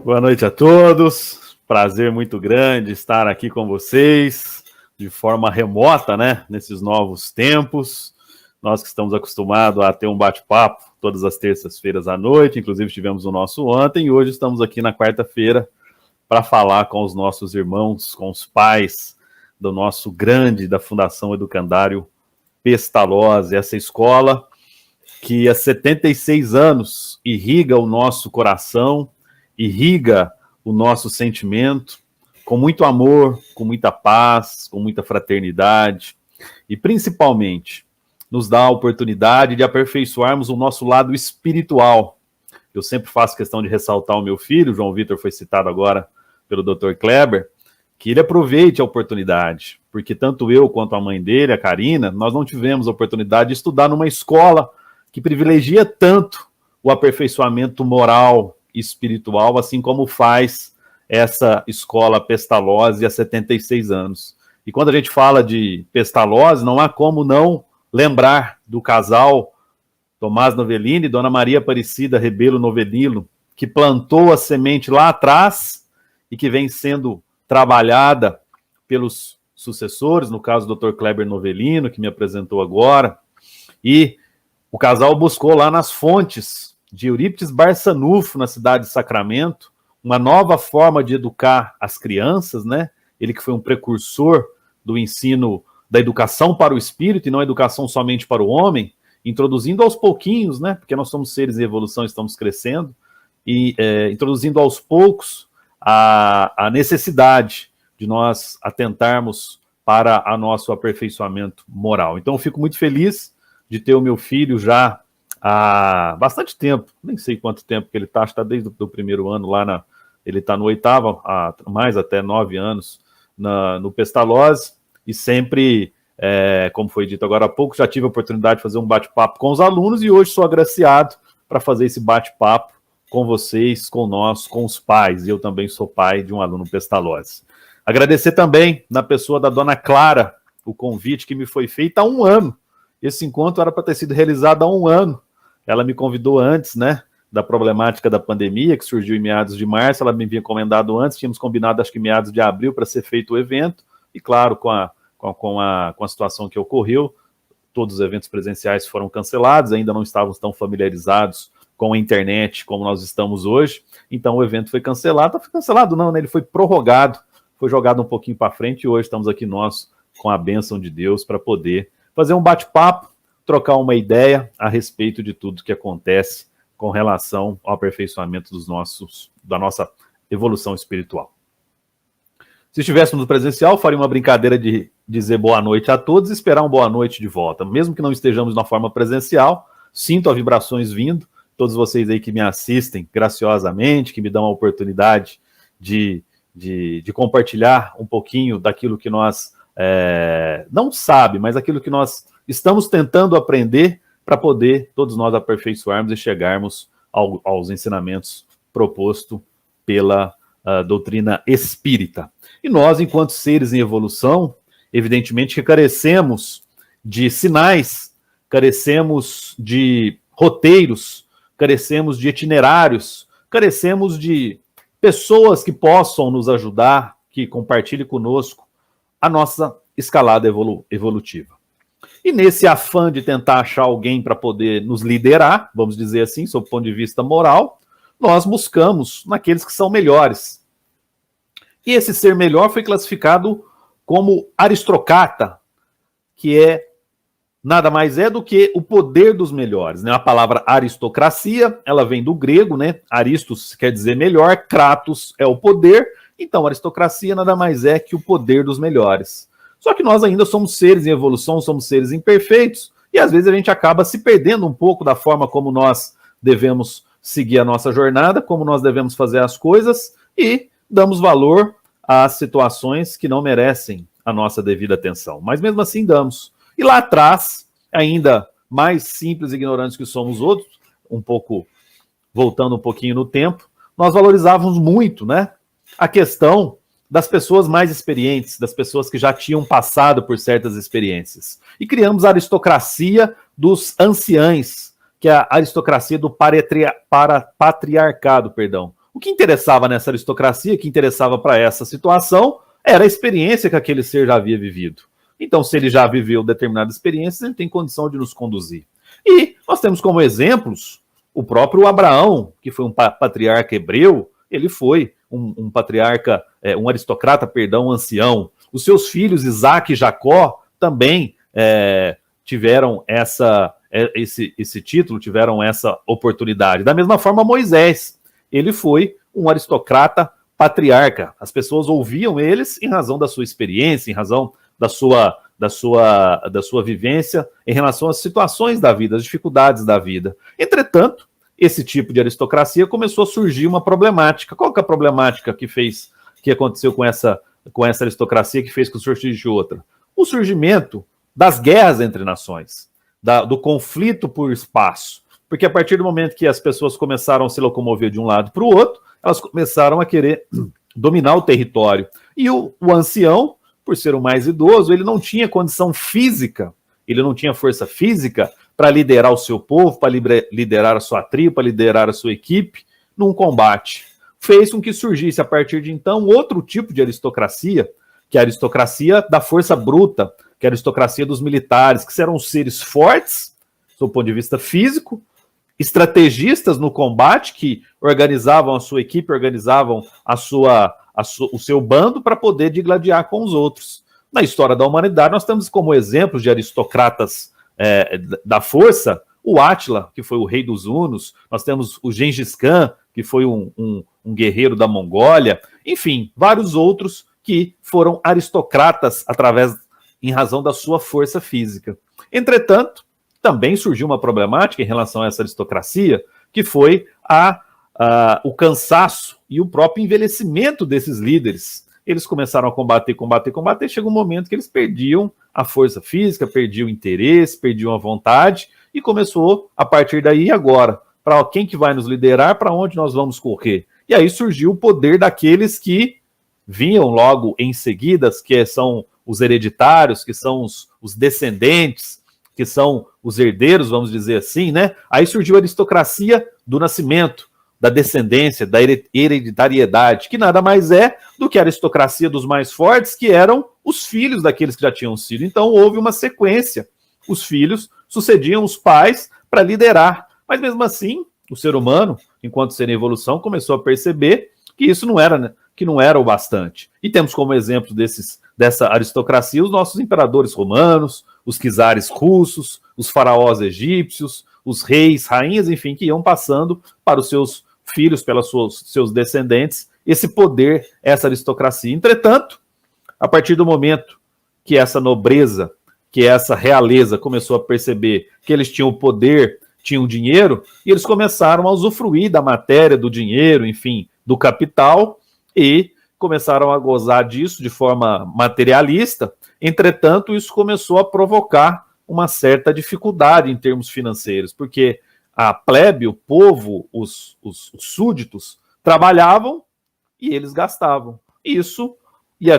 Boa noite a todos. Prazer muito grande estar aqui com vocês de forma remota, né? Nesses novos tempos. Nós que estamos acostumados a ter um bate-papo todas as terças-feiras à noite, inclusive tivemos o nosso ontem, e hoje estamos aqui na quarta-feira para falar com os nossos irmãos, com os pais do nosso grande, da Fundação Educandário Pestalozzi, essa escola que há 76 anos irriga o nosso coração, irriga o nosso sentimento, com muito amor, com muita paz, com muita fraternidade, e principalmente nos dá a oportunidade de aperfeiçoarmos o nosso lado espiritual. Eu sempre faço questão de ressaltar o meu filho, João Vitor foi citado agora pelo Dr. Kleber, que ele aproveite a oportunidade, porque tanto eu quanto a mãe dele, a Karina, nós não tivemos a oportunidade de estudar numa escola que privilegia tanto o aperfeiçoamento moral e espiritual, assim como faz essa escola Pestalozzi há 76 anos. E quando a gente fala de Pestalozzi, não há como não lembrar do casal Tomás Novellini e Dona Maria Aparecida Rebelo Novellino, que plantou a semente lá atrás e que vem sendo trabalhada pelos sucessores, no caso do Dr. Kleber Novellino, que me apresentou agora, e o casal buscou lá nas fontes de Eurípides Barçanufo, na cidade de Sacramento, uma nova forma de educar as crianças, né? Ele que foi um precursor do ensino da educação para o espírito e não a educação somente para o homem, introduzindo aos pouquinhos, né? Porque nós somos seres em evolução, estamos crescendo, e introduzindo aos poucos a necessidade de nós atentarmos para o nosso aperfeiçoamento moral. Então eu fico muito feliz de ter o meu filho já há bastante tempo, nem sei quanto tempo que ele está, acho que está desde o primeiro ano lá, ele está no oitavo, há mais até 9 anos, no Pestalozzi, e sempre, como foi dito agora há pouco, já tive a oportunidade de fazer um bate-papo com os alunos, e hoje sou agraciado para fazer esse bate-papo com vocês, com nós, com os pais, e eu também sou pai de um aluno Pestalozzi. Agradecer também, na pessoa da dona Clara, o convite que me foi feito há 1 ano. Esse encontro era para ter sido realizado há 1 ano. Ela me convidou antes, né, da problemática da pandemia, que surgiu em meados de março, ela me havia encomendado antes, tínhamos combinado, acho que meados de abril, para ser feito o evento, e claro, com a situação que ocorreu, todos os eventos presenciais foram cancelados, ainda não estávamos tão familiarizados com a internet como nós estamos hoje, então o evento foi cancelado. Não foi cancelado não, né? Ele foi prorrogado, foi jogado um pouquinho para frente, e hoje estamos aqui nós com a bênção de Deus para poder fazer um bate-papo, trocar uma ideia a respeito de tudo que acontece com relação ao aperfeiçoamento da nossa evolução espiritual. Se estivéssemos no presencial, faria uma brincadeira de dizer boa noite a todos e esperar uma boa noite de volta. Mesmo que não estejamos na forma presencial, sinto as vibrações vindo, todos vocês aí que me assistem graciosamente, que me dão a oportunidade de compartilhar um pouquinho daquilo que nós não sabe, mas aquilo que nós estamos tentando aprender para poder todos nós aperfeiçoarmos e chegarmos aos ensinamentos propostos pela doutrina espírita. E nós, enquanto seres em evolução, evidentemente que carecemos de sinais, carecemos de roteiros, carecemos de itinerários, carecemos de pessoas que possam nos ajudar, que compartilhem conosco a nossa escalada evolutiva. E nesse afã de tentar achar alguém para poder nos liderar, vamos dizer assim, sob o ponto de vista moral, nós buscamos naqueles que são melhores. E esse ser melhor foi classificado como aristocrata, que nada mais é do que o poder dos melhores, né? A palavra aristocracia, ela vem do grego, né? Aristos quer dizer melhor, kratos é o poder, então aristocracia nada mais é que o poder dos melhores. Só que nós ainda somos seres em evolução, somos seres imperfeitos, e às vezes a gente acaba se perdendo um pouco da forma como nós devemos seguir a nossa jornada, como nós devemos fazer as coisas, e damos valor às situações que não merecem a nossa devida atenção. Mas mesmo assim damos. E lá atrás, ainda mais simples e ignorantes que somos outros, voltando um pouquinho no tempo, nós valorizávamos muito, né, a questão das pessoas mais experientes, das pessoas que já tinham passado por certas experiências. E criamos a aristocracia dos anciães, que é a aristocracia do patriarcado, O que interessava nessa aristocracia, o que interessava para essa situação, era a experiência que aquele ser já havia vivido. Então, se ele já viveu determinadas experiências, ele tem condição de nos conduzir. E nós temos como exemplos o próprio Abraão, que foi um patriarca hebreu, ele foi um patriarca, um aristocrata, perdão, ancião. Os seus filhos, Isaac e Jacó, também tiveram esse título, tiveram essa oportunidade. Da mesma forma, Moisés, ele foi um aristocrata patriarca. As pessoas ouviam eles em razão da sua experiência, em razão da sua vivência em relação às situações da vida, às dificuldades da vida. Entretanto, esse tipo de aristocracia começou a surgir uma problemática. Qual que é a problemática que aconteceu com essa aristocracia que fez que surgisse outra? O surgimento das guerras entre nações, do conflito por espaço. Porque a partir do momento que as pessoas começaram a se locomover de um lado para o outro, elas começaram a querer dominar o território. E o ancião, por ser o mais idoso, ele não tinha condição física, ele não tinha força física para liderar o seu povo, para liderar a sua tribo, para liderar a sua equipe num combate. Fez com que surgisse, a partir de então, outro tipo de aristocracia, que é a aristocracia da força bruta, que é a aristocracia dos militares, que eram seres fortes, do ponto de vista físico, estrategistas no combate, que organizavam a sua equipe, organizavam o seu bando para poder digladiar com os outros. Na história da humanidade, nós temos como exemplos de aristocratas da força o Átila, que foi o rei dos Hunos, nós temos o Gengis Khan, que foi um guerreiro da Mongólia, enfim, vários outros que foram aristocratas em razão da sua força física. Entretanto, também surgiu uma problemática em relação a essa aristocracia, que foi o cansaço e o próprio envelhecimento desses líderes. Eles começaram a combater, chega um momento que eles perdiam a força física, perdiam o interesse, perdiam a vontade, e começou, a partir daí, agora, para quem que vai nos liderar, para onde nós vamos correr? E aí surgiu o poder daqueles que vinham logo em seguida, que são os hereditários, que são os descendentes, que são os herdeiros, vamos dizer assim, né? Aí surgiu a aristocracia do nascimento, da descendência, da hereditariedade, que nada mais é do que a aristocracia dos mais fortes, que eram os filhos daqueles que já tinham sido. Então houve uma sequência. Os filhos sucediam os pais para liderar. Mas mesmo assim, o ser humano, enquanto ser em evolução, começou a perceber que isso não era o bastante. E temos como exemplo dessa aristocracia os nossos imperadores romanos, os czares russos, os faraós egípcios, os reis, rainhas, enfim, que iam passando para os seus filhos, pelos seus descendentes, esse poder, essa aristocracia. Entretanto, a partir do momento que essa nobreza, que essa realeza começou a perceber que eles tinham o poder, tinham dinheiro, e eles começaram a usufruir da matéria, do dinheiro, enfim, do capital, e começaram a gozar disso de forma materialista. Entretanto, isso começou a provocar uma certa dificuldade em termos financeiros, porque a plebe, o povo, os súditos, trabalhavam e eles gastavam. Isso,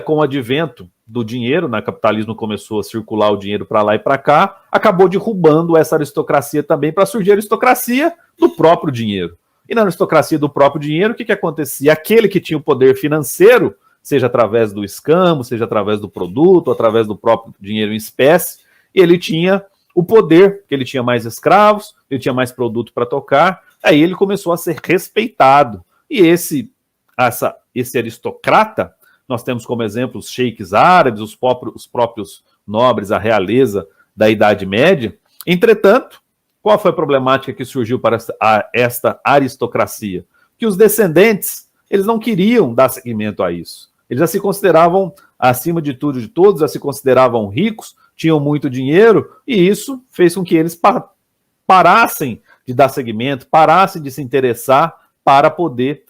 com o advento do dinheiro, né, capitalismo começou a circular o dinheiro para lá e para cá, acabou derrubando essa aristocracia também para surgir a aristocracia do próprio dinheiro. E na aristocracia do próprio dinheiro, o que acontecia? Aquele que tinha o poder financeiro, seja através do escambo, seja através do produto, através do próprio dinheiro em espécie, ele tinha o poder, porque ele tinha mais escravos, ele tinha mais produto para tocar, aí ele começou a ser respeitado. E esse aristocrata, nós temos como exemplo os sheiks árabes, os próprios nobres, a realeza da Idade Média. Entretanto, qual foi a problemática que surgiu para esta aristocracia? Que os descendentes, eles não queriam dar seguimento a isso. Eles já se consideravam, acima de tudo de todos, já se consideravam ricos, tinham muito dinheiro, e isso fez com que eles parassem de dar seguimento, parassem de se interessar para poder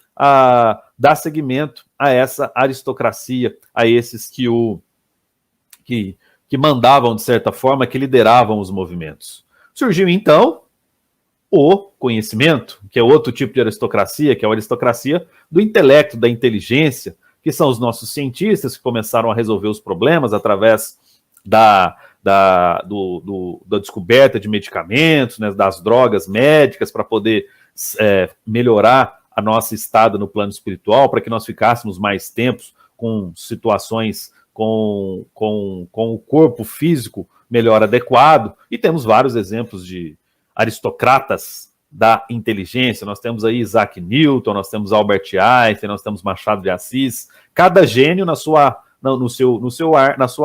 dar seguimento a essa aristocracia, a esses que mandavam, de certa forma, que lideravam os movimentos. Surgiu, então, o conhecimento, que é outro tipo de aristocracia, que é a aristocracia do intelecto, da inteligência, que são os nossos cientistas que começaram a resolver os problemas através da descoberta de medicamentos, né, das drogas médicas, para poder melhorar a nossa estada no plano espiritual, para que nós ficássemos mais tempos com situações com o corpo físico melhor adequado, e temos vários exemplos de aristocratas da inteligência. Nós temos aí Isaac Newton, nós temos Albert Einstein, nós temos Machado de Assis. Cada gênio na sua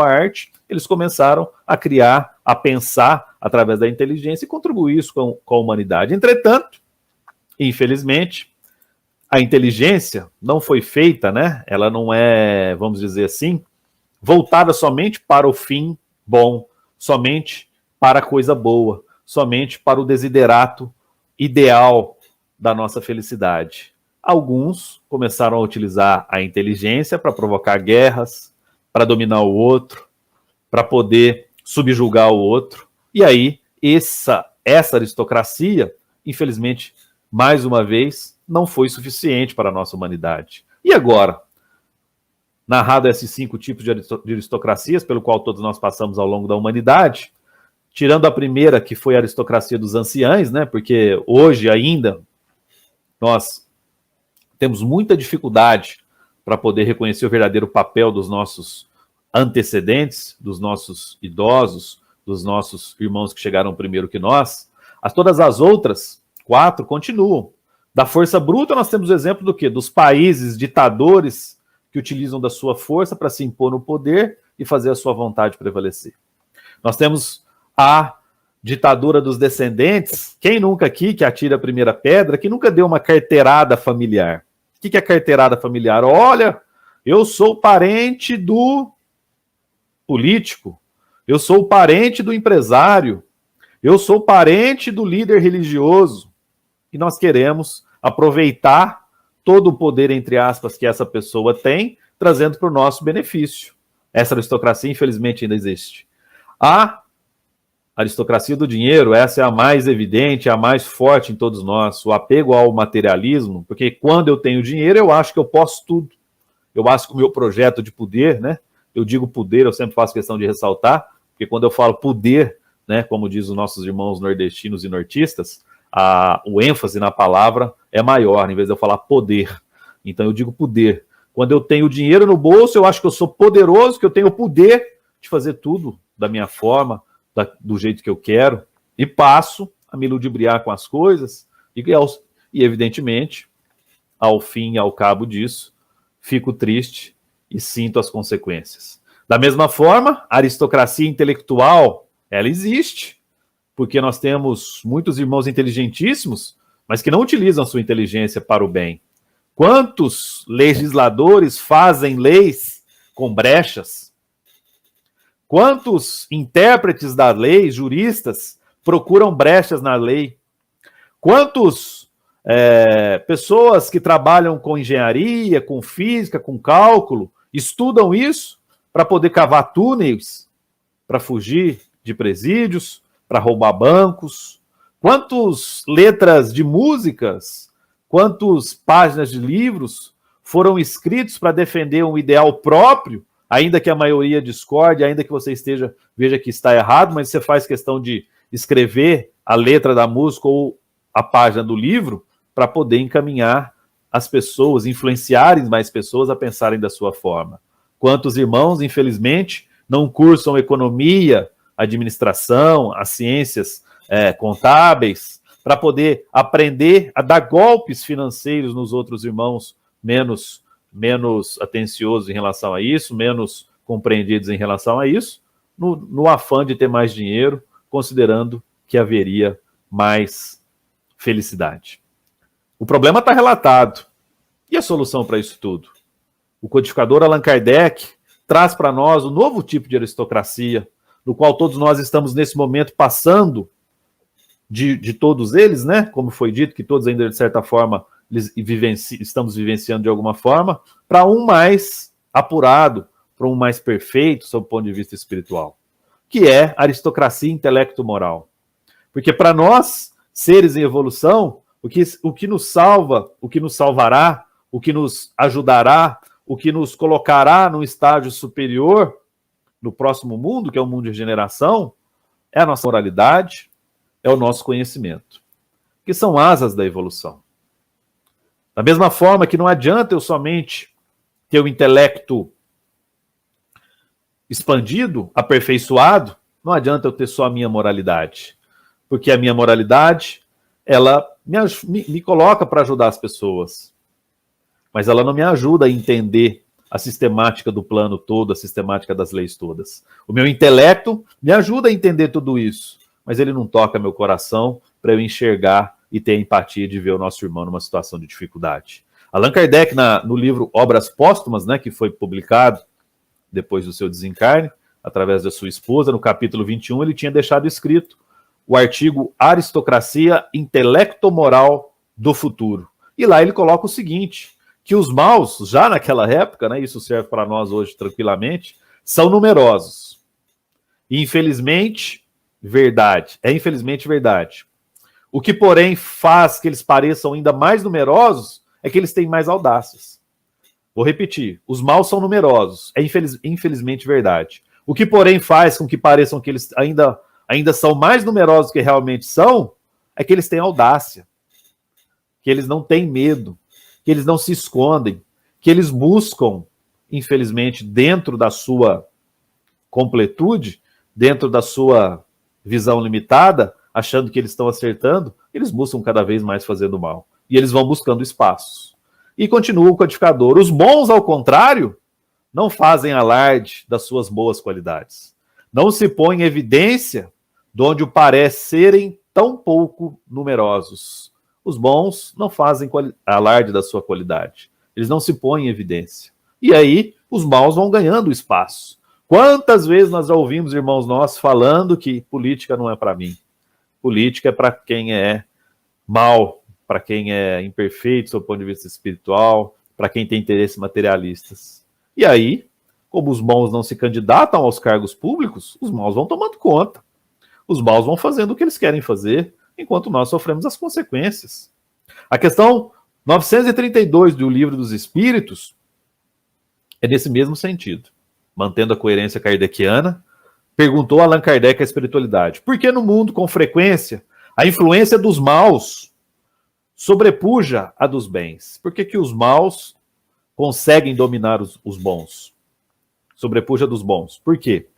arte, eles começaram a criar, a pensar através da inteligência e contribuir isso com a humanidade. Entretanto, infelizmente, a inteligência não foi feita, né? Ela não é, vamos dizer assim, voltada somente para o fim bom, somente para a coisa boa, somente para o desiderato ideal da nossa felicidade. Alguns começaram a utilizar a inteligência para provocar guerras, para dominar o outro, para poder subjugar o outro. E aí, essa aristocracia, infelizmente, mais uma vez, não foi suficiente para a nossa humanidade. E agora? Narrado esses 5 tipos de aristocracias, pelo qual todos nós passamos ao longo da humanidade, tirando a primeira, que foi a aristocracia dos anciães, né? Porque hoje ainda nós temos muita dificuldade para poder reconhecer o verdadeiro papel dos nossos antecedentes, dos nossos idosos, dos nossos irmãos que chegaram primeiro que nós. Todas as outras 4 continuam. Da força bruta, nós temos o exemplo do quê? Dos países ditadores que utilizam da sua força para se impor no poder e fazer a sua vontade prevalecer. Nós temos a ditadura dos descendentes. Quem nunca aqui, que atira a primeira pedra, que nunca deu uma carteirada familiar? O que é carteirada familiar? Olha, eu sou parente do político, eu sou parente do empresário, eu sou parente do líder religioso. E nós queremos aproveitar todo o poder, entre aspas, que essa pessoa tem, trazendo para o nosso benefício. Essa aristocracia, infelizmente, ainda existe. A aristocracia do dinheiro, essa é a mais evidente, a mais forte em todos nós. O apego ao materialismo, porque quando eu tenho dinheiro, eu acho que eu posso tudo. Eu acho que o meu projeto de poder, né? Eu digo poder, eu sempre faço questão de ressaltar, porque quando eu falo poder, né, como diz os nossos irmãos nordestinos e nortistas, o ênfase na palavra é maior, em vez de eu falar poder. Então eu digo poder. Quando eu tenho dinheiro no bolso, eu acho que eu sou poderoso, que eu tenho o poder de fazer tudo da minha forma, do jeito que eu quero, e passo a me ludibriar com as coisas, e evidentemente, ao fim e ao cabo disso, fico triste e sinto as consequências. Da mesma forma, a aristocracia intelectual, ela existe, porque nós temos muitos irmãos inteligentíssimos, mas que não utilizam a sua inteligência para o bem. Quantos legisladores fazem leis com brechas? Quantos intérpretes da lei, juristas, procuram brechas na lei? Quantas pessoas que trabalham com engenharia, com física, com cálculo, estudam isso para poder cavar túneis, para fugir de presídios, para roubar bancos? Quantas letras de músicas, quantas páginas de livros foram escritos para defender um ideal próprio, ainda que a maioria discorde, ainda que você veja que está errado, mas você faz questão de escrever a letra da música ou a página do livro para poder encaminhar as pessoas, influenciarem mais pessoas a pensarem da sua forma. Quantos irmãos, infelizmente, não cursam economia, administração, as ciências contábeis, para poder aprender a dar golpes financeiros nos outros irmãos menos atenciosos em relação a isso, menos compreendidos em relação a isso, no afã de ter mais dinheiro, considerando que haveria mais felicidade. O problema está relatado. E a solução para isso tudo? O codificador Allan Kardec traz para nós um novo tipo de aristocracia, no qual todos nós estamos nesse momento passando de todos eles, né? Como foi dito, que todos ainda, de certa forma, estamos vivenciando de alguma forma, para um mais apurado, para um mais perfeito, sob o ponto de vista espiritual, que é a aristocracia intelecto-moral. Porque para nós, seres em evolução, o que nos salva, o que nos salvará, o que nos ajudará, o que nos colocará num estágio superior no próximo mundo, que é o mundo de regeneração, é a nossa moralidade, é o nosso conhecimento, que são asas da evolução. Da mesma forma que não adianta eu somente ter o intelecto expandido, aperfeiçoado, não adianta eu ter só a minha moralidade. Porque a minha moralidade, ela me coloca para ajudar as pessoas. Mas ela não me ajuda a entender a sistemática do plano todo, a sistemática das leis todas. O meu intelecto me ajuda a entender tudo isso, mas ele não toca meu coração para eu enxergar e ter empatia de ver o nosso irmão numa situação de dificuldade. Allan Kardec, no livro Obras Póstumas, né, que foi publicado depois do seu desencarne, através da sua esposa, no capítulo 21, ele tinha deixado escrito o artigo Aristocracia Intelecto-Moral do Futuro. E lá ele coloca o seguinte, que os maus, já naquela época, né, isso serve para nós hoje tranquilamente, são numerosos. E infelizmente, verdade. É infelizmente verdade. O que, porém, faz que eles pareçam ainda mais numerosos é que eles têm mais audácias. Vou repetir. Os maus são numerosos. É infelizmente verdade. O que, porém, faz com que pareçam que eles ainda são mais numerosos que realmente são é que eles têm audácia. Que eles não têm medo. Que eles não se escondem. Que eles buscam, infelizmente, dentro da sua completude, dentro da sua visão limitada, achando que eles estão acertando, eles buscam cada vez mais fazendo mal. E eles vão buscando espaços. E continua o codificador. Os bons, ao contrário, não fazem alarde das suas boas qualidades. Não se põem em evidência de onde o parece serem tão pouco numerosos. Os bons não fazem alarde da sua qualidade. Eles não se põem em evidência. E aí, os maus vão ganhando espaço. Quantas vezes nós já ouvimos irmãos nossos falando que política não é para mim? Política é para quem é mau, para quem é imperfeito do ponto de vista espiritual, para quem tem interesses materialistas. E aí, como os bons não se candidatam aos cargos públicos, os maus vão tomando conta. Os maus vão fazendo o que eles querem fazer, enquanto nós sofremos as consequências. A questão 932 do Livro dos Espíritos é nesse mesmo sentido. Mantendo a coerência kardeciana, perguntou Allan Kardec à espiritualidade: por que no mundo, com frequência, a influência dos maus sobrepuja a dos bens? Por que os maus conseguem dominar os bons? Sobrepuja dos bons. Por quê?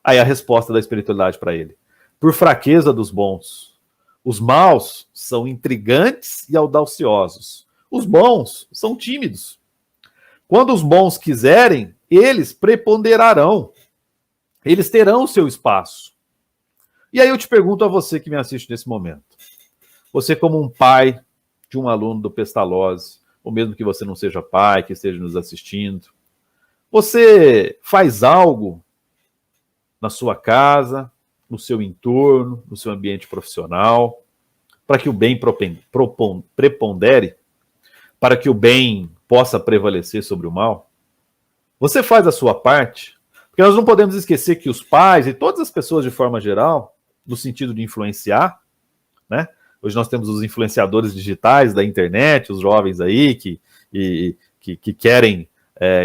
Aí a resposta da espiritualidade para ele: por fraqueza dos bons. Os maus são intrigantes e audaciosos. Os bons são tímidos. Quando os bons quiserem, eles preponderarão. Eles terão o seu espaço. E aí eu te pergunto a você que me assiste nesse momento. Você, como um pai de um aluno do Pestalozzi, ou mesmo que você não seja pai, que esteja nos assistindo, você faz algo na sua casa, no seu entorno, no seu ambiente profissional, para que o bem prepondere, para que o bem possa prevalecer sobre o mal? Você faz a sua parte? Porque nós não podemos esquecer que os pais e todas as pessoas de forma geral, no sentido de influenciar, né? Hoje nós temos os influenciadores digitais da internet, os jovens aí que querem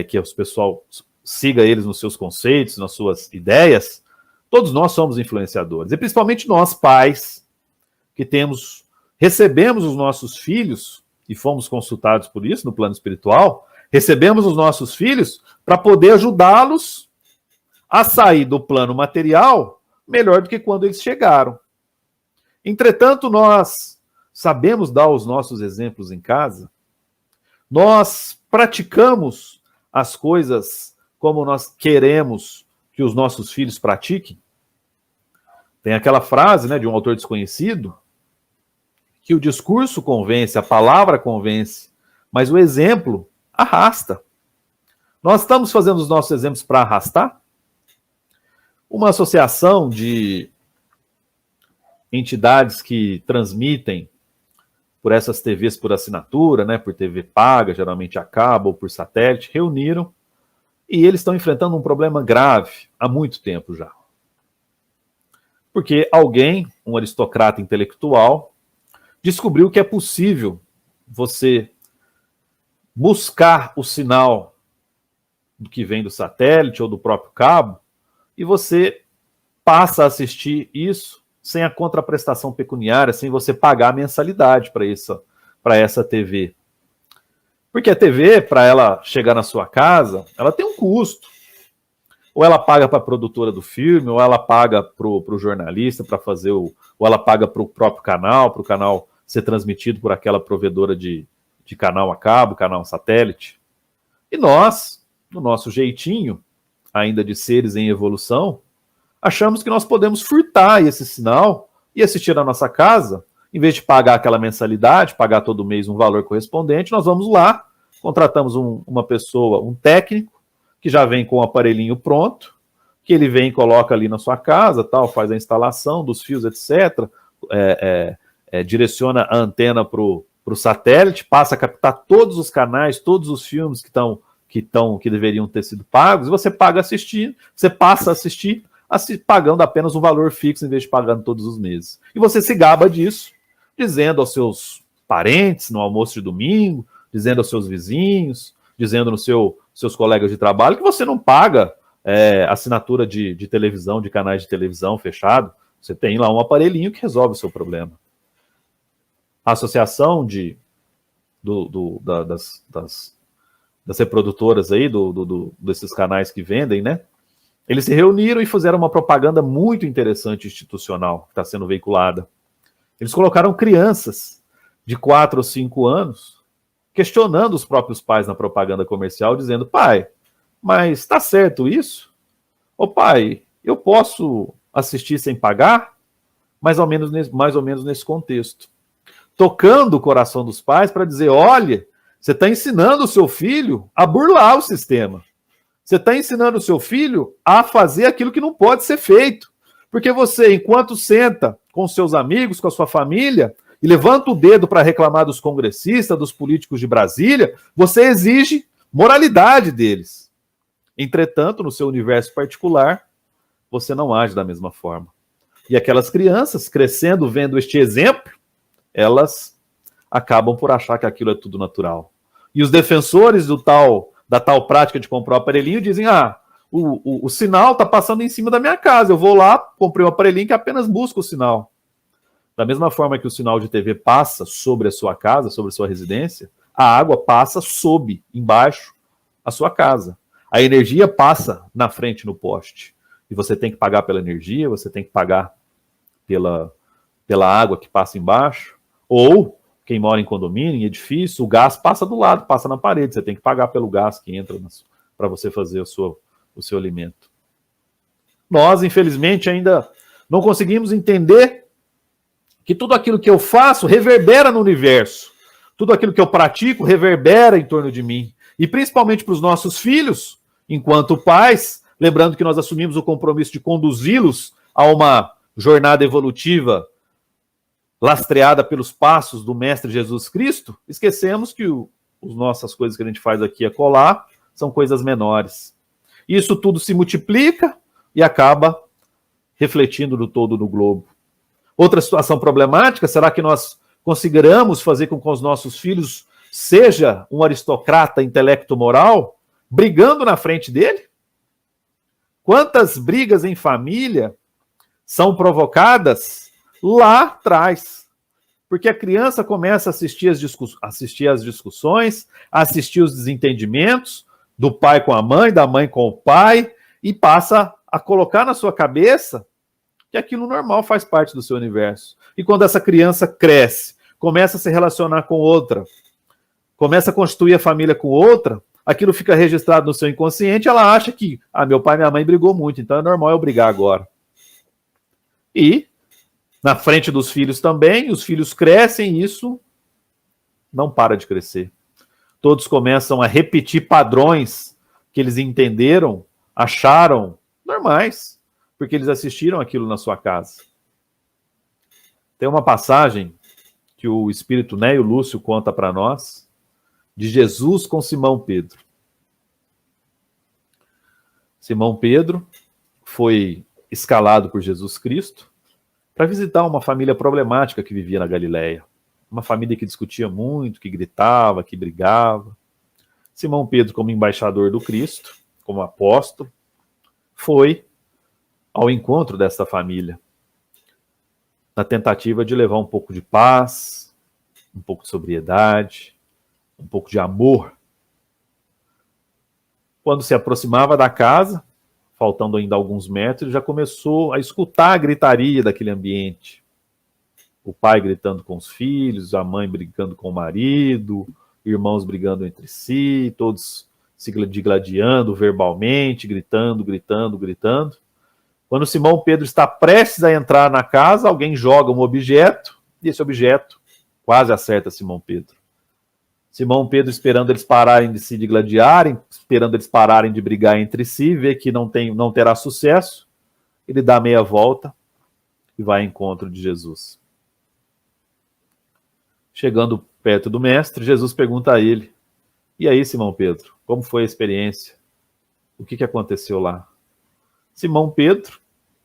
que o pessoal siga eles nos seus conceitos, nas suas ideias. Todos nós somos influenciadores, e principalmente nós, pais, que recebemos os nossos filhos, e fomos consultados por isso no plano espiritual, recebemos os nossos filhos para poder ajudá-los a sair do plano material melhor do que quando eles chegaram. Entretanto, nós sabemos dar os nossos exemplos em casa, nós praticamos as coisas como nós queremos que os nossos filhos pratiquem. Tem aquela frase, né, de um autor desconhecido, que o discurso convence, a palavra convence, mas o exemplo arrasta. Nós estamos fazendo os nossos exemplos para arrastar? Uma associação de entidades que transmitem por essas TVs por assinatura, né, por TV paga, geralmente a cabo ou por satélite, reuniram e eles estão enfrentando um problema grave há muito tempo já. Porque alguém, um aristocrata intelectual, descobriu que é possível você buscar o sinal do que vem do satélite ou do próprio cabo e você passa a assistir isso sem a contraprestação pecuniária, sem você pagar a mensalidade para essa TV. Porque a TV, para ela chegar na sua casa, ela tem um custo. Ou ela paga para a produtora do filme, ou ela paga para o jornalista para fazer ou ela paga para o próprio canal, para o canal ser transmitido por aquela provedora de canal a cabo, canal satélite. E nós, no nosso jeitinho, ainda de seres em evolução, achamos que nós podemos furtar esse sinal e assistir na nossa casa. Em vez de pagar aquela mensalidade, pagar todo mês um valor correspondente, nós vamos lá, contratamos uma pessoa, um técnico, que já vem com o aparelhinho pronto, que ele vem e coloca ali na sua casa, tal, faz a instalação dos fios, etc., direciona a antena para o satélite, passa a captar todos os canais, todos os filmes que deveriam ter sido pagos, e você paga assistir, você passa a assistir, pagando apenas um valor fixo, em vez de pagando todos os meses. E você se gaba disso, dizendo aos seus parentes no almoço de domingo, dizendo aos seus vizinhos, dizendo nos seus colegas de trabalho que você não paga assinatura de televisão, de canais de televisão fechado. Você tem lá um aparelhinho que resolve o seu problema. A associação das reprodutoras aí, desses canais que vendem, né? Eles se reuniram e fizeram uma propaganda muito interessante institucional, que está sendo veiculada. Eles colocaram crianças de 4 ou 5 anos questionando os próprios pais na propaganda comercial, dizendo: pai, mas está certo isso? Ô pai, eu posso assistir sem pagar? Mais ou menos nesse contexto. Tocando o coração dos pais para dizer: olha, você está ensinando o seu filho a burlar o sistema. Você está ensinando o seu filho a fazer aquilo que não pode ser feito. Porque você, enquanto senta com seus amigos, com a sua família, e levanta o dedo para reclamar dos congressistas, dos políticos de Brasília, você exige moralidade deles. Entretanto, no seu universo particular, você não age da mesma forma. E aquelas crianças, crescendo, vendo este exemplo, elas acabam por achar que aquilo é tudo natural. E os defensores da tal prática de comprar o aparelhinho dizem: o sinal está passando em cima da minha casa, eu vou lá, comprei um aparelhinho que apenas busca o sinal. Da mesma forma que o sinal de TV passa sobre a sua casa, sobre a sua residência, a água passa embaixo, a sua casa. A energia passa na frente no poste. E você tem que pagar pela energia, você tem que pagar pela água que passa embaixo. Ou, quem mora em condomínio, em edifício, o gás passa do lado, passa na parede. Você tem que pagar pelo gás que entra para você fazer o seu alimento. Nós, infelizmente, ainda não conseguimos entender que tudo aquilo que eu faço reverbera no universo. Tudo aquilo que eu pratico reverbera em torno de mim. E principalmente para os nossos filhos, enquanto pais, lembrando que nós assumimos o compromisso de conduzi-los a uma jornada evolutiva lastreada pelos passos do Mestre Jesus Cristo, esquecemos que as coisas que a gente faz aqui a colar são coisas menores. Isso tudo se multiplica e acaba refletindo no todo no globo. Outra situação problemática, será que nós conseguiremos fazer com que os nossos filhos seja um aristocrata intelecto-moral, brigando na frente dele? Quantas brigas em família são provocadas lá atrás? Porque a criança começa a assistir as discussões, a assistir os desentendimentos do pai com a mãe, da mãe com o pai, e passa a colocar na sua cabeça que aquilo normal faz parte do seu universo. E quando essa criança cresce, começa a se relacionar com outra, começa a constituir a família com outra, aquilo fica registrado no seu inconsciente, ela acha que, meu pai e minha mãe brigou muito, então é normal eu brigar agora. E, na frente dos filhos também, os filhos crescem e isso não para de crescer. Todos começam a repetir padrões que eles entenderam, acharam normais, porque eles assistiram aquilo na sua casa. Tem uma passagem que o espírito Néio Lúcio conta para nós, de Jesus com Simão Pedro. Simão Pedro foi escalado por Jesus Cristo para visitar uma família problemática que vivia na Galileia. Uma família que discutia muito, que gritava, que brigava. Simão Pedro, como embaixador do Cristo, como apóstolo, foi ao encontro dessa família, na tentativa de levar um pouco de paz, um pouco de sobriedade, um pouco de amor. Quando se aproximava da casa, faltando ainda alguns metros, já começou a escutar a gritaria daquele ambiente. O pai gritando com os filhos, a mãe brigando com o marido, irmãos brigando entre si, todos se digladiando verbalmente, gritando. Quando Simão Pedro está prestes a entrar na casa, alguém joga um objeto, e esse objeto quase acerta Simão Pedro. Simão Pedro, esperando eles pararem de se digladiarem, esperando eles pararem de brigar entre si, vê que não terá sucesso, ele dá meia volta e vai ao encontro de Jesus. Chegando perto do mestre, Jesus pergunta a ele: e aí, Simão Pedro, como foi a experiência? O que aconteceu lá? Simão Pedro,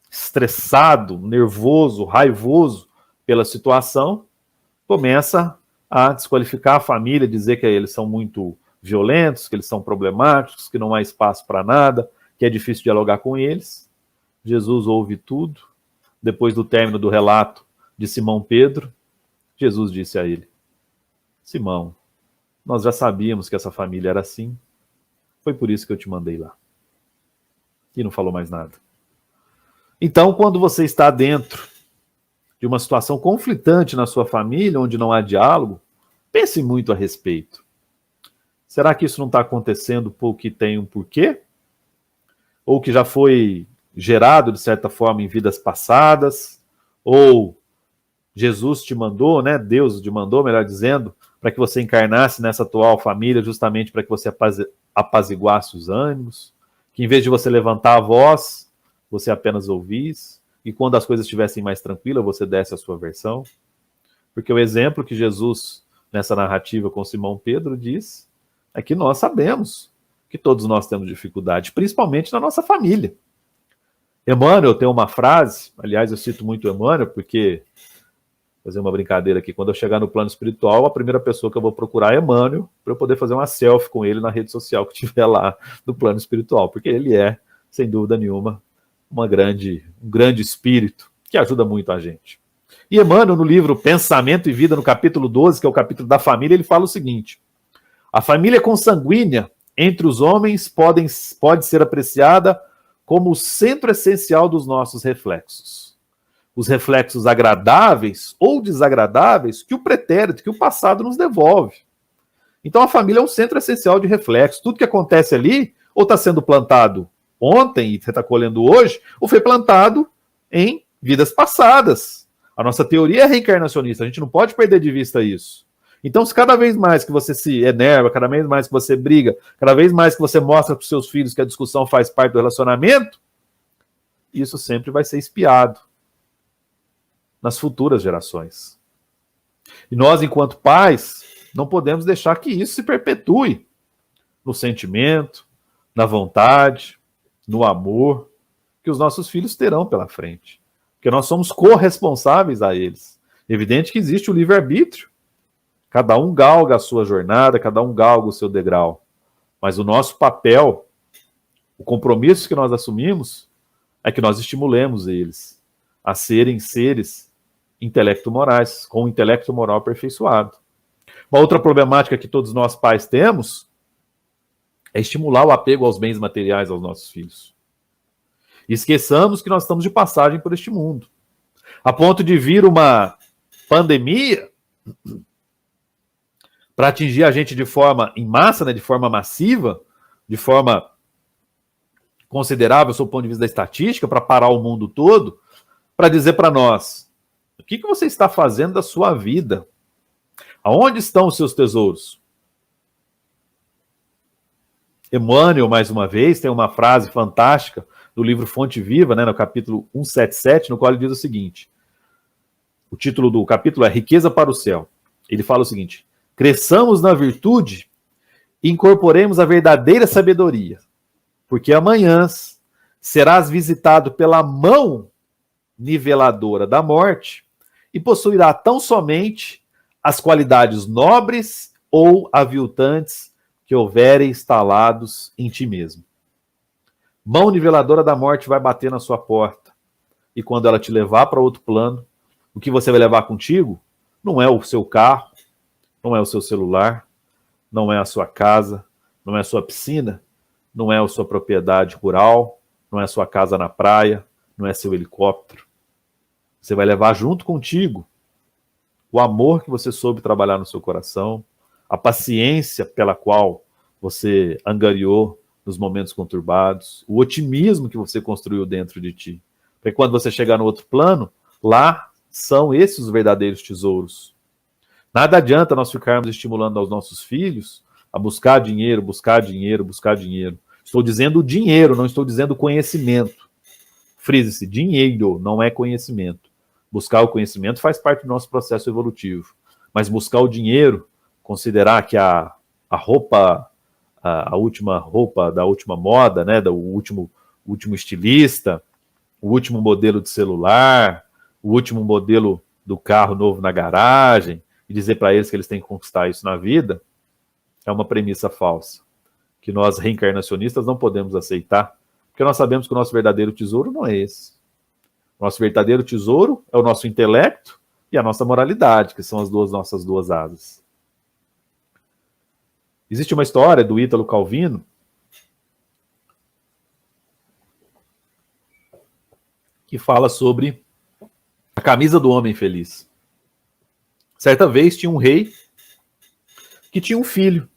estressado, nervoso, raivoso pela situação, começa a desqualificar a família, dizer que eles são muito violentos, que eles são problemáticos, que não há espaço para nada, que é difícil dialogar com eles. Jesus ouve tudo. Depois do término do relato de Simão Pedro, Jesus disse a ele: Simão, nós já sabíamos que essa família era assim. Foi por isso que eu te mandei lá. E não falou mais nada. Então, quando você está dentro de uma situação conflitante na sua família, onde não há diálogo, pense muito a respeito. Será que isso não está acontecendo porque tem um porquê? Ou que já foi gerado, de certa forma, em vidas passadas? Ou Jesus te mandou, né? Deus te mandou, melhor dizendo, para que você encarnasse nessa atual família, justamente para que você apaziguasse os ânimos? Que em vez de você levantar a voz, você apenas ouvisse? E quando as coisas estivessem mais tranquilas, você desse a sua versão? Porque o exemplo que Jesus, nessa narrativa com Simão Pedro, diz é que nós sabemos que todos nós temos dificuldade, principalmente na nossa família. Emmanuel tem uma frase, aliás, eu cito muito Emmanuel, porque, vou fazer uma brincadeira aqui, quando eu chegar no plano espiritual, a primeira pessoa que eu vou procurar é Emmanuel, para eu poder fazer uma selfie com ele na rede social que tiver lá no plano espiritual, porque ele é, sem dúvida nenhuma, um grande espírito que ajuda muito a gente. E Emmanuel, no livro Pensamento e Vida, no capítulo 12, que é o capítulo da família, ele fala o seguinte: a família consanguínea entre os homens pode ser apreciada como o centro essencial dos nossos reflexos. Os reflexos agradáveis ou desagradáveis que o pretérito, que o passado nos devolve. Então a família é um centro essencial de reflexo. Tudo que acontece ali, ou está sendo plantado ontem e você está colhendo hoje, ou foi plantado em vidas passadas. A nossa teoria é reencarnacionista, a gente não pode perder de vista isso. Então, se cada vez mais que você se enerva, cada vez mais que você briga, cada vez mais que você mostra para os seus filhos que a discussão faz parte do relacionamento, isso sempre vai ser espiado nas futuras gerações. E nós, enquanto pais, não podemos deixar que isso se perpetue no sentimento, na vontade, no amor que os nossos filhos terão pela frente. Porque nós somos corresponsáveis a eles. Evidente que existe o livre-arbítrio. Cada um galga a sua jornada, cada um galga o seu degrau. Mas o nosso papel, o compromisso que nós assumimos, é que nós estimulemos eles a serem seres intelecto-morais, com um intelecto moral aperfeiçoado. Uma outra problemática que todos nós pais temos é estimular o apego aos bens materiais aos nossos filhos. E esqueçamos que nós estamos de passagem por este mundo. A ponto de vir uma pandemia para atingir a gente de forma em massa, né, de forma massiva, de forma considerável, sob o ponto de vista da estatística, para parar o mundo todo, para dizer para nós: o que você está fazendo da sua vida? Aonde estão os seus tesouros? Emmanuel, mais uma vez, tem uma frase fantástica do livro Fonte Viva, né, no capítulo 177, no qual ele diz o seguinte: o título do capítulo é Riqueza para o Céu. Ele fala o seguinte: cresçamos na virtude e incorporemos a verdadeira sabedoria, porque amanhã serás visitado pela mão niveladora da morte e possuirá tão somente as qualidades nobres ou aviltantes que houverem instalados em ti mesmo. Mão niveladora da morte vai bater na sua porta, e quando ela te levar para outro plano, o que você vai levar contigo não é o seu carro, não é o seu celular, não é a sua casa, não é a sua piscina, não é a sua propriedade rural, não é a sua casa na praia, não é seu helicóptero. Você vai levar junto contigo o amor que você soube trabalhar no seu coração, a paciência pela qual você angariou nos momentos conturbados, o otimismo que você construiu dentro de ti. Porque quando você chegar no outro plano, lá são esses os verdadeiros tesouros. Nada adianta nós ficarmos estimulando aos nossos filhos a buscar dinheiro, buscar dinheiro, buscar dinheiro. Estou dizendo dinheiro, não estou dizendo conhecimento. Frise-se, dinheiro não é conhecimento. Buscar o conhecimento faz parte do nosso processo evolutivo. Mas buscar o dinheiro, considerar que a roupa, a última roupa da última moda, né, do último estilista, o último modelo de celular, o último modelo do carro novo na garagem, e dizer para eles que eles têm que conquistar isso na vida, é uma premissa falsa, que nós reencarnacionistas não podemos aceitar, porque nós sabemos que o nosso verdadeiro tesouro não é esse. O nosso verdadeiro tesouro é o nosso intelecto e a nossa moralidade, que são as nossas duas asas. Existe uma história do Ítalo Calvino que fala sobre a camisa do homem feliz. Certa vez tinha um rei que tinha um filho.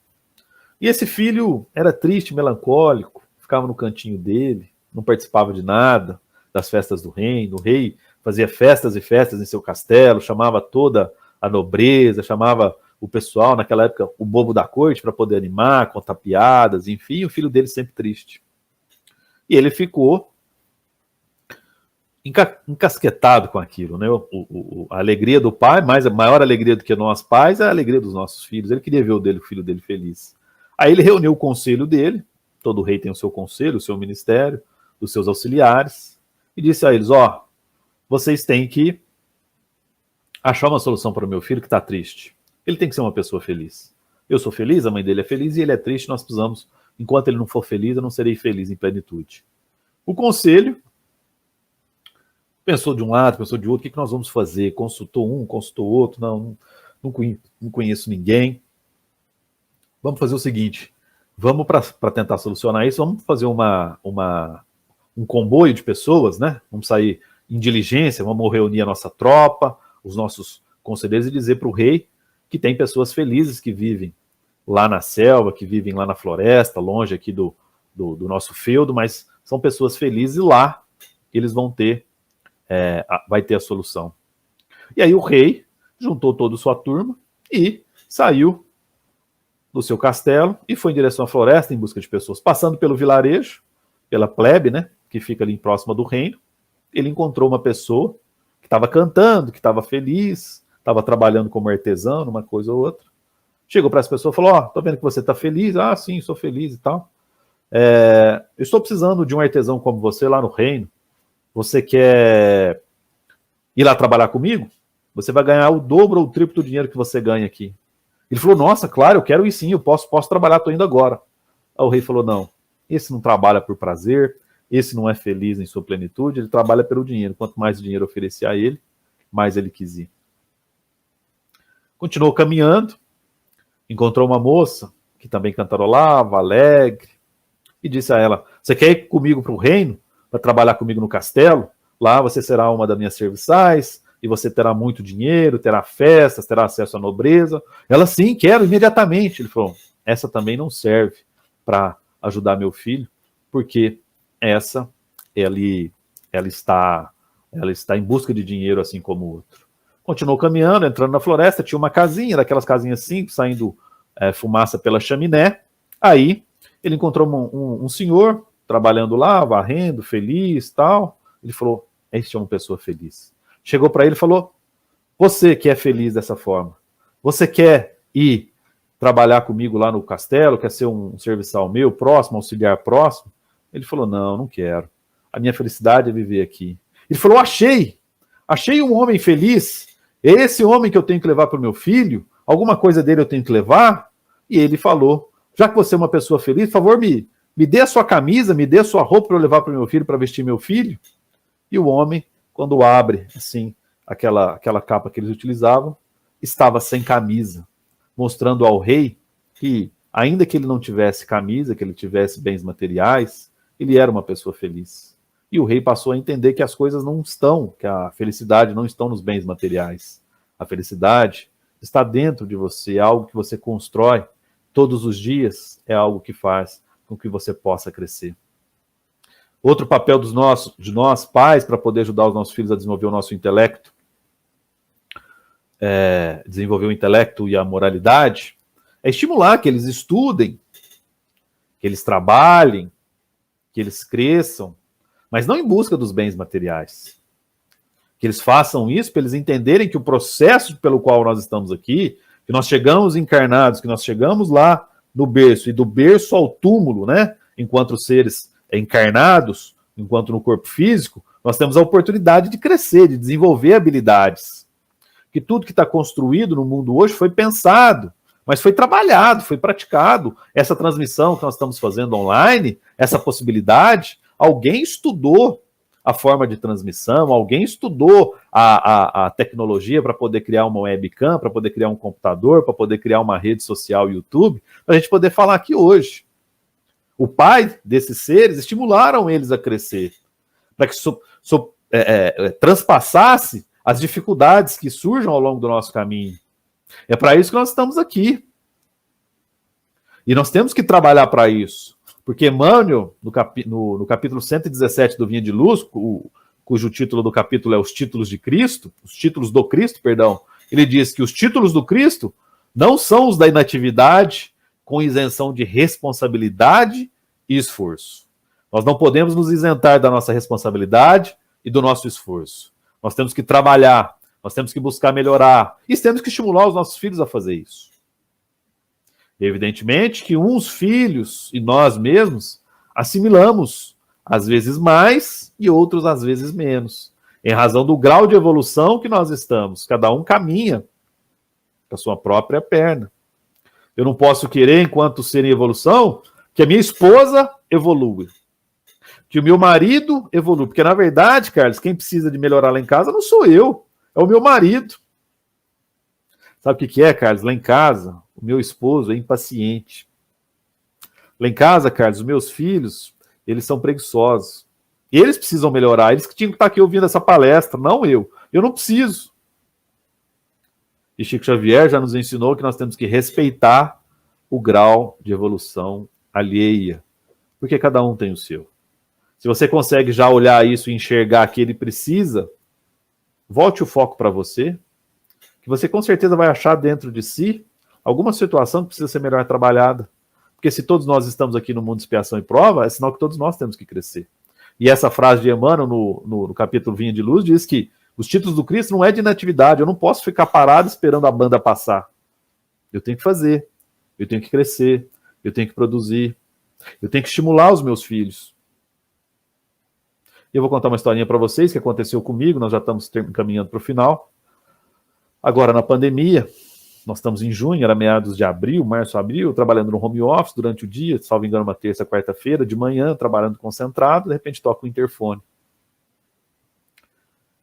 E esse filho era triste, melancólico, ficava no cantinho dele, não participava de nada, das festas do reino. O rei fazia festas e festas em seu castelo, chamava toda a nobreza, chamava o pessoal, naquela época, o bobo da corte, para poder animar, contar piadas, enfim, o filho dele sempre triste. E ele ficou encasquetado com aquilo, né? A alegria do pai, mas a maior alegria do que nós pais é a alegria dos nossos filhos. Ele queria ver o filho dele feliz. Aí ele reuniu o conselho dele, todo rei tem o seu conselho, o seu ministério, os seus auxiliares, e disse a eles, vocês têm que achar uma solução para o meu filho que está triste. Ele tem que ser uma pessoa feliz. Eu sou feliz, a mãe dele é feliz, e ele é triste, nós precisamos, enquanto ele não for feliz, eu não serei feliz em plenitude. O conselho pensou de um lado, pensou de outro, o que nós vamos fazer? Consultou um, consultou outro, não conheço ninguém. Vamos fazer o seguinte, vamos para tentar solucionar isso, vamos fazer um comboio de pessoas, né? Vamos sair em diligência, vamos reunir a nossa tropa, os nossos conselheiros e dizer para o rei que tem pessoas felizes que vivem lá na selva, que vivem lá na floresta, longe aqui do nosso feudo, mas são pessoas felizes e lá eles vão ter vai ter a solução. E aí o rei juntou toda a sua turma e saiu do seu castelo e foi em direção à floresta em busca de pessoas. Passando pelo vilarejo, pela plebe, né, que fica ali próxima do reino, ele encontrou uma pessoa que estava cantando, que estava feliz, estava trabalhando como artesão, uma coisa ou outra. Chegou para essa pessoa e falou, tô vendo que você está feliz. Ah, sim, sou feliz e tal. Eu estou precisando de um artesão como você lá no reino. Você quer ir lá trabalhar comigo? Você vai ganhar o dobro ou o triplo do dinheiro que você ganha aqui. Ele falou, nossa, claro, eu quero ir sim, eu posso trabalhar, estou indo agora. Aí o rei falou, não, esse não trabalha por prazer, esse não é feliz em sua plenitude, ele trabalha pelo dinheiro. Quanto mais dinheiro oferecer a ele, mais ele quis ir. Continuou caminhando, encontrou uma moça que também cantarolava, alegre, e disse a ela, você quer ir comigo para o reino? Para trabalhar comigo no castelo? Lá você será uma das minhas serviçais, e você terá muito dinheiro, terá festas, terá acesso à nobreza. Ela, sim, quero, imediatamente. Ele falou, essa também não serve para ajudar meu filho, porque ela está em busca de dinheiro, assim como o outro. Continuou caminhando, entrando na floresta, tinha uma casinha, daquelas casinhas simples, saindo fumaça pela chaminé. Aí ele encontrou um senhor trabalhando lá, varrendo, feliz, tal. Ele falou, este é uma pessoa feliz. Chegou para ele e falou, você que é feliz dessa forma, você quer ir trabalhar comigo lá no castelo, quer ser um serviçal meu, próximo, auxiliar próximo? Ele falou, não quero. A minha felicidade é viver aqui. Ele falou, achei um homem feliz, esse homem que eu tenho que levar para o meu filho, alguma coisa dele eu tenho que levar? E ele falou, já que você é uma pessoa feliz, por favor, me dê a sua camisa, me dê a sua roupa para eu levar para o meu filho, para vestir meu filho. E o homem, quando abre, assim, aquela capa que eles utilizavam, estava sem camisa, mostrando ao rei que, ainda que ele não tivesse camisa, que ele tivesse bens materiais, ele era uma pessoa feliz. E o rei passou a entender que as coisas não estão, que a felicidade não está nos bens materiais. A felicidade está dentro de você, é algo que você constrói todos os dias, é algo que faz com que você possa crescer. Outro papel de nós pais, para poder ajudar os nossos filhos a desenvolver o nosso intelecto, desenvolver o intelecto e a moralidade, é estimular que eles estudem, que eles trabalhem, que eles cresçam, mas não em busca dos bens materiais. Que eles façam isso para eles entenderem que o processo pelo qual nós estamos aqui, que nós chegamos encarnados, que nós chegamos lá no berço, e do berço ao túmulo, né? Enquanto seres encarnados, enquanto no corpo físico, nós temos a oportunidade de crescer, de desenvolver habilidades. Que tudo que está construído no mundo hoje foi pensado, mas foi trabalhado, foi praticado. Essa transmissão que nós estamos fazendo online, essa possibilidade, alguém estudou a forma de transmissão, alguém estudou a tecnologia para poder criar uma webcam, para poder criar um computador, para poder criar uma rede social, YouTube, para a gente poder falar aqui hoje. O pai desses seres estimularam eles a crescer, para que transpassasse as dificuldades que surjam ao longo do nosso caminho. É para isso que nós estamos aqui. E nós temos que trabalhar para isso. Porque Emmanuel, no capítulo 117 do Vinha de Luz, cujo título do capítulo é Os Títulos de Cristo, os títulos do Cristo, perdão, ele diz que os títulos do Cristo não são os da inatividade, com isenção de responsabilidade e esforço. Nós não podemos nos isentar da nossa responsabilidade e do nosso esforço. Nós temos que trabalhar, nós temos que buscar melhorar, e temos que estimular os nossos filhos a fazer isso. Evidentemente que uns filhos e nós mesmos assimilamos, às vezes mais e outros às vezes menos, em razão do grau de evolução que nós estamos. Cada um caminha com a sua própria perna. Eu não posso querer, enquanto ser em evolução, que a minha esposa evolua, que o meu marido evolua, porque na verdade, Carlos, quem precisa de melhorar lá em casa não sou eu, é o meu marido. Sabe o que é, Carlos? Lá em casa, o meu esposo é impaciente. Lá em casa, Carlos, os meus filhos, eles são preguiçosos. Eles precisam melhorar, eles que tinham que estar aqui ouvindo essa palestra, não eu. Eu não preciso. E Chico Xavier já nos ensinou que nós temos que respeitar o grau de evolução alheia, porque cada um tem o seu. Se você consegue já olhar isso e enxergar que ele precisa, volte o foco para você, que você com certeza vai achar dentro de si alguma situação que precisa ser melhor trabalhada. Porque se todos nós estamos aqui no mundo de expiação e prova, é sinal que todos nós temos que crescer. E essa frase de Emmanuel no capítulo Vinha de Luz diz que os títulos do Cristo não é de inatividade, eu não posso ficar parado esperando a banda passar. Eu tenho que fazer, eu tenho que crescer, eu tenho que produzir, eu tenho que estimular os meus filhos. Eu vou contar uma historinha para vocês que aconteceu comigo, nós já estamos caminhando para o final. Agora, na pandemia, nós estamos em junho, era meados de abril, março, abril, trabalhando no home office durante o dia, salvo engano, uma terça, quarta-feira, de manhã, trabalhando concentrado, de repente toca o interfone.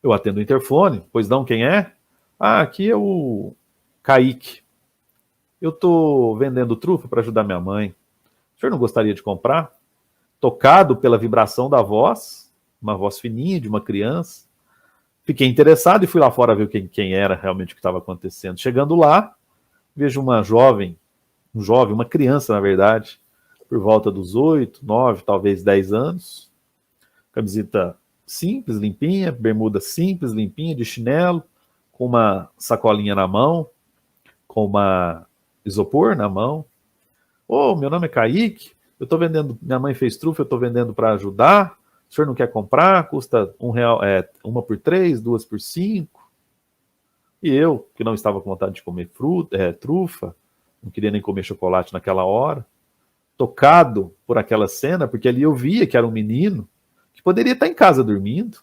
Eu atendo o interfone, pois não, quem é? Ah, aqui é o Kaique. Eu estou vendendo trufa para ajudar minha mãe. O senhor não gostaria de comprar? Tocado pela vibração da voz, uma voz fininha de uma criança, fiquei interessado e fui lá fora ver quem era realmente o que estava acontecendo. Chegando lá, vejo uma uma criança, na verdade, por volta dos 8, 9, talvez 10 anos, camiseta simples, limpinha, bermuda simples, limpinha, de chinelo, com uma sacolinha na mão, com uma isopor na mão. Ô, meu nome é Kaique, eu estou vendendo, minha mãe fez trufa, eu estou vendendo para ajudar. O senhor não quer comprar? Custa R$1, uma por 3, 2 por 5. E eu, que não estava com vontade de comer trufa, não queria nem comer chocolate naquela hora, tocado por aquela cena, porque ali eu via que era um menino que poderia estar em casa dormindo,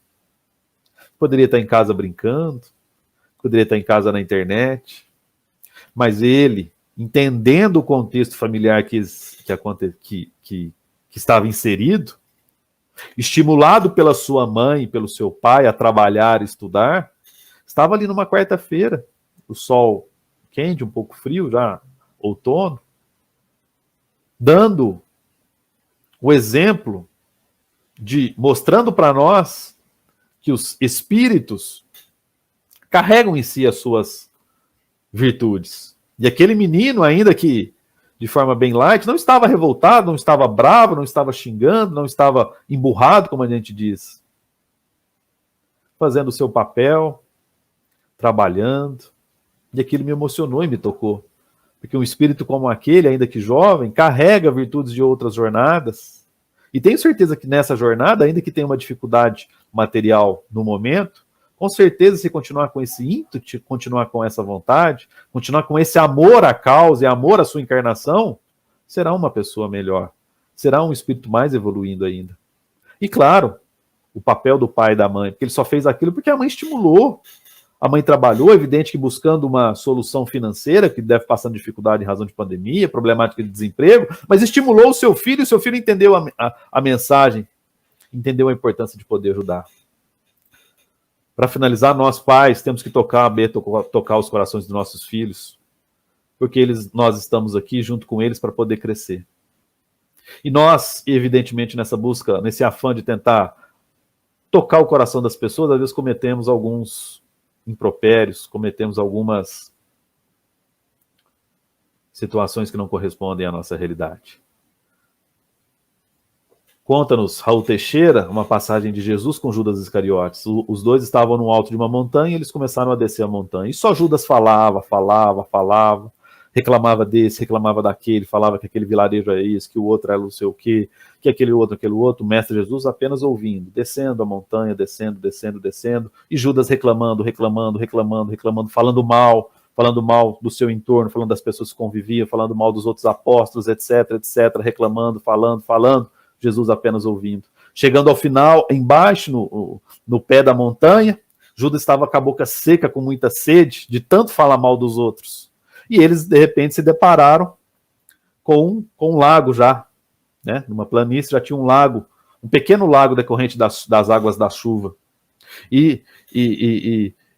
poderia estar em casa brincando, poderia estar em casa na internet, mas ele, entendendo o contexto familiar que estava inserido, estimulado pela sua mãe e pelo seu pai a trabalhar e estudar, estava ali numa quarta-feira, o sol quente, um pouco frio, já outono, dando o exemplo mostrando para nós que os espíritos carregam em si as suas virtudes. E aquele menino, ainda que de forma bem light, não estava revoltado, não estava bravo, não estava xingando, não estava emburrado, como a gente diz. Fazendo o seu papel, trabalhando. E aquilo me emocionou e me tocou. Porque um espírito como aquele, ainda que jovem, carrega virtudes de outras jornadas. E tenho certeza que nessa jornada, ainda que tenha uma dificuldade material no momento, com certeza, se continuar com esse ímpeto, continuar com essa vontade, continuar com esse amor à causa e amor à sua encarnação, será uma pessoa melhor. Será um espírito mais evoluindo ainda. E claro, o papel do pai e da mãe, porque ele só fez aquilo porque a mãe estimulou. A mãe trabalhou, evidente que buscando uma solução financeira, que deve passar dificuldade em razão de pandemia, problemática de desemprego, mas estimulou o seu filho entendeu a mensagem, entendeu a importância de poder ajudar. Para finalizar, nós pais temos que tocar os corações dos nossos filhos, porque nós estamos aqui junto com eles para poder crescer. E nós, evidentemente, nessa busca, nesse afã de tentar tocar o coração das pessoas, às vezes cometemos alguns impropérios, cometemos algumas situações que não correspondem à nossa realidade. Conta-nos Raul Teixeira, uma passagem de Jesus com Judas Iscariotes. Os dois estavam no alto de uma montanha e eles começaram a descer a montanha. E só Judas falava, reclamava desse, reclamava daquele, falava que aquele vilarejo é isso, que o outro era não sei o quê, que aquele outro. O Mestre Jesus apenas ouvindo, descendo a montanha, descendo, e Judas reclamando, falando mal do seu entorno, falando das pessoas que conviviam, falando mal dos outros apóstolos, etc, reclamando, falando, Jesus apenas ouvindo. Chegando ao final, embaixo, no pé da montanha, Judas estava com a boca seca, com muita sede, de tanto falar mal dos outros. E eles, de repente, se depararam com um lago já, né? Numa planície já tinha um lago, um pequeno lago decorrente das águas da chuva. E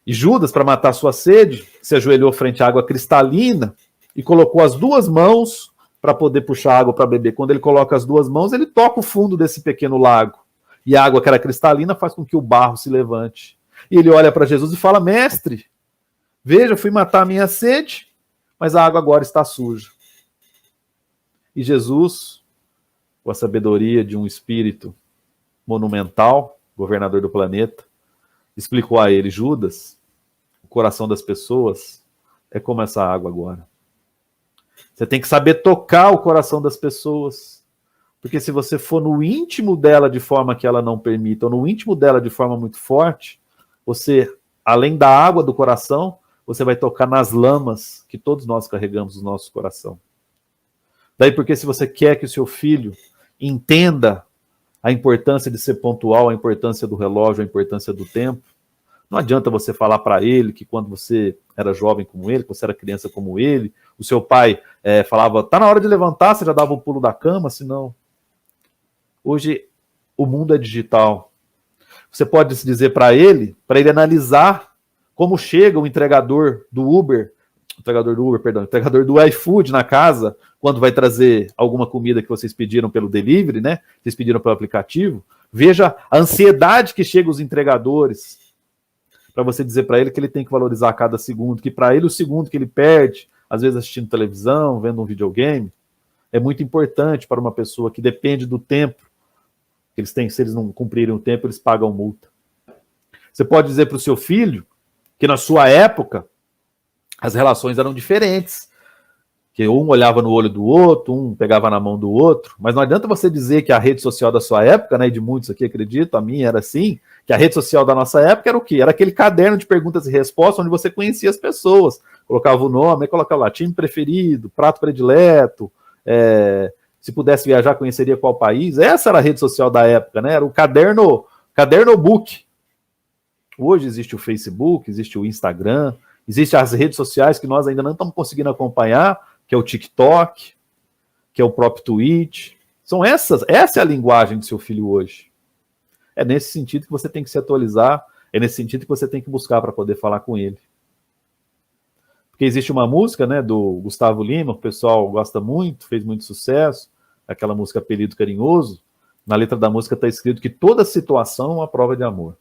Judas, para matar sua sede, se ajoelhou frente à água cristalina e colocou as duas mãos para poder puxar água para beber. Quando ele coloca as duas mãos, ele toca o fundo desse pequeno lago. E a água que era cristalina faz com que o barro se levante. E ele olha para Jesus e fala: mestre, veja, eu fui matar a minha sede, mas a água agora está suja. E Jesus, com a sabedoria de um espírito monumental, governador do planeta, explicou a ele: Judas, o coração das pessoas é como essa água agora. Você tem que saber tocar o coração das pessoas, porque se você for no íntimo dela de forma que ela não permita, ou no íntimo dela de forma muito forte, você, além da água do coração, você vai tocar nas lamas que todos nós carregamos no nosso coração. Daí porque se você quer que o seu filho entenda a importância de ser pontual, a importância do relógio, a importância do tempo, não adianta você falar para ele que quando você era jovem como ele, quando você era criança como ele, o seu pai falava, tá na hora de levantar, você já dava o pulo da cama, senão... Hoje o mundo é digital. Você pode dizer para ele analisar como chega o entregador do iFood na casa, quando vai trazer alguma comida que vocês pediram pelo delivery, né? Vocês pediram pelo aplicativo. Veja a ansiedade que chega os entregadores, para você dizer para ele que ele tem que valorizar cada segundo, que para ele o segundo que ele perde, às vezes assistindo televisão, vendo um videogame, é muito importante para uma pessoa que depende do tempo que eles têm. Se eles não cumprirem o tempo, eles pagam multa. Você pode dizer para o seu filho que na sua época as relações eram diferentes, que um olhava no olho do outro, um pegava na mão do outro, mas não adianta você dizer que a rede social da sua época, né, e de muitos aqui acredito, a minha era assim, que a rede social da nossa época era o quê? Era aquele caderno de perguntas e respostas onde você conhecia as pessoas, colocava o nome, colocava lá, time preferido, prato predileto, se pudesse viajar, conheceria qual país. Essa era a rede social da época, né? Era o caderno-book. Hoje existe o Facebook, existe o Instagram, existem as redes sociais que nós ainda não estamos conseguindo acompanhar, que é o TikTok, que é o próprio Twitch. Essa é a linguagem do seu filho hoje. É nesse sentido que você tem que se atualizar, é nesse sentido que você tem que buscar para poder falar com ele. Porque existe uma música, né, do Gustavo Lima, o pessoal gosta muito, fez muito sucesso, aquela música Apelido Carinhoso, na letra da música está escrito que toda situação é uma prova de amor.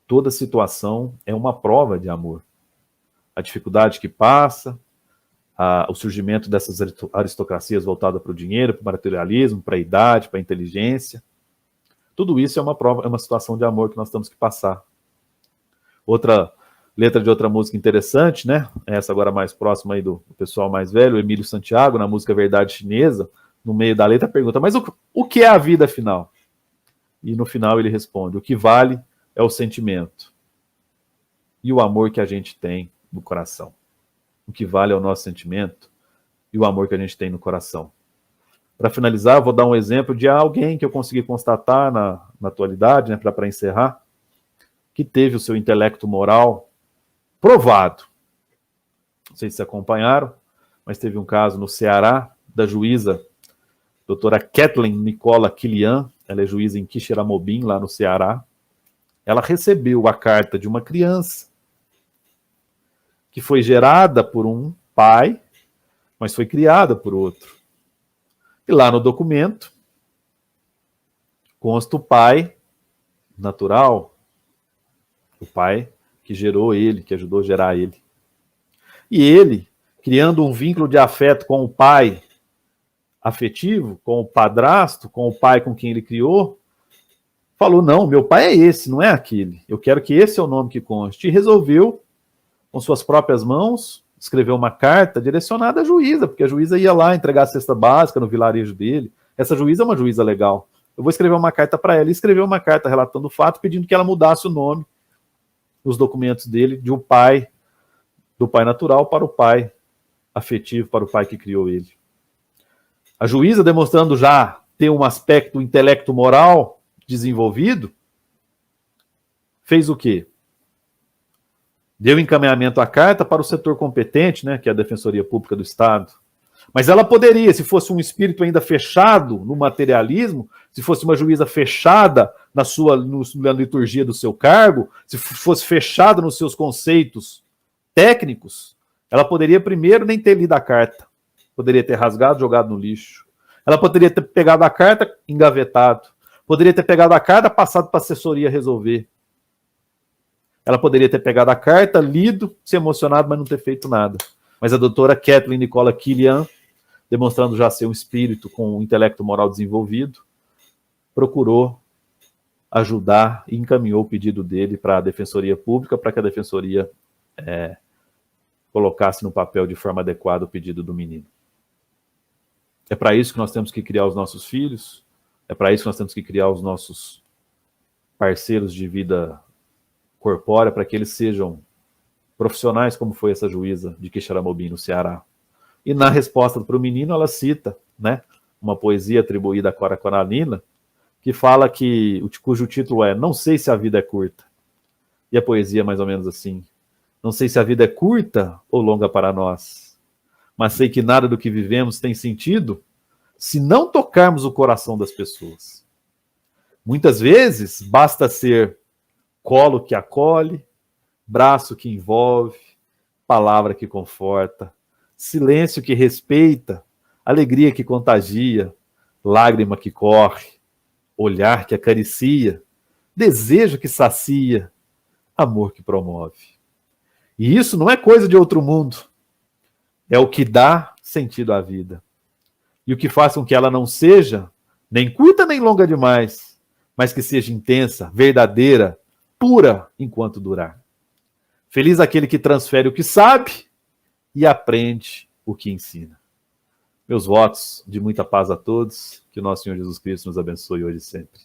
Toda situação é uma prova de amor. A dificuldade que passa, o surgimento dessas aristocracias voltadas para o dinheiro, para o materialismo, para a idade, para a inteligência, tudo isso é uma prova, é uma situação de amor que nós temos que passar. Outra letra de outra música interessante, né? Essa agora mais próxima aí do pessoal mais velho, Emílio Santiago, na música Verdade Chinesa, no meio da letra pergunta, mas o que é a vida afinal? E no final ele responde, o que vale é o sentimento e o amor que a gente tem no coração. O que vale é o nosso sentimento e o amor que a gente tem no coração. Para finalizar, eu vou dar um exemplo de alguém que eu consegui constatar na atualidade, né, para encerrar, que teve o seu intelecto moral provado. Não sei se acompanharam, mas teve um caso no Ceará da juíza doutora Kathleen Nicola Kilian, ela é juíza em Quixeramobim, lá no Ceará. Ela recebeu a carta de uma criança que foi gerada por um pai, mas foi criada por outro. E lá no documento consta o pai natural, o pai que gerou ele, que ajudou a gerar ele. E ele, criando um vínculo de afeto com o pai afetivo, com o padrasto, com o pai com quem ele criou, falou, não, meu pai é esse, não é aquele. Eu quero que esse é o nome que conste. E resolveu, com suas próprias mãos, escrever uma carta direcionada à juíza, porque a juíza ia lá entregar a cesta básica no vilarejo dele. Essa juíza é uma juíza legal. Eu vou escrever uma carta para ela. E escreveu uma carta relatando o fato, pedindo que ela mudasse o nome nos documentos dele, de um pai, do pai natural para o pai afetivo, para o pai que criou ele. A juíza, demonstrando já ter um aspecto intelecto moral desenvolvido, fez o quê? Deu encaminhamento à carta para o setor competente, né, que é a Defensoria Pública do Estado. Mas ela poderia, se fosse um espírito ainda fechado no materialismo, se fosse uma juíza fechada na liturgia do seu cargo, se fosse fechada nos seus conceitos técnicos, ela poderia primeiro nem ter lido a carta. Poderia ter rasgado, jogado no lixo. Ela poderia ter pegado a carta, engavetado. Poderia ter pegado a carta, passado para a assessoria resolver. Ela poderia ter pegado a carta, lido, se emocionado, mas não ter feito nada. Mas a doutora Kathleen Nicola Kilian, demonstrando já ser um espírito com um intelecto moral desenvolvido, procurou ajudar e encaminhou o pedido dele para a Defensoria Pública, para que a Defensoria colocasse no papel de forma adequada o pedido do menino. É para isso que nós temos que criar os nossos filhos, é para isso que nós temos que criar os nossos parceiros de vida corpórea, para que eles sejam profissionais, como foi essa juíza de Quixeramobim, no Ceará. E na resposta para o menino, ela cita, né, uma poesia atribuída a Cora Coralina, que fala cujo título é Não sei se a vida é curta. E a poesia é mais ou menos assim. Não sei se a vida é curta ou longa para nós, mas sei que nada do que vivemos tem sentido se não tocarmos o coração das pessoas. Muitas vezes, basta ser colo que acolhe, braço que envolve, palavra que conforta, silêncio que respeita, alegria que contagia, lágrima que corre, olhar que acaricia, desejo que sacia, amor que promove. E isso não é coisa de outro mundo. É o que dá sentido à vida. E o que faz com que ela não seja nem curta nem longa demais, mas que seja intensa, verdadeira, pura enquanto durar. Feliz aquele que transfere o que sabe e aprende o que ensina. Meus votos de muita paz a todos, que o nosso Senhor Jesus Cristo nos abençoe hoje e sempre.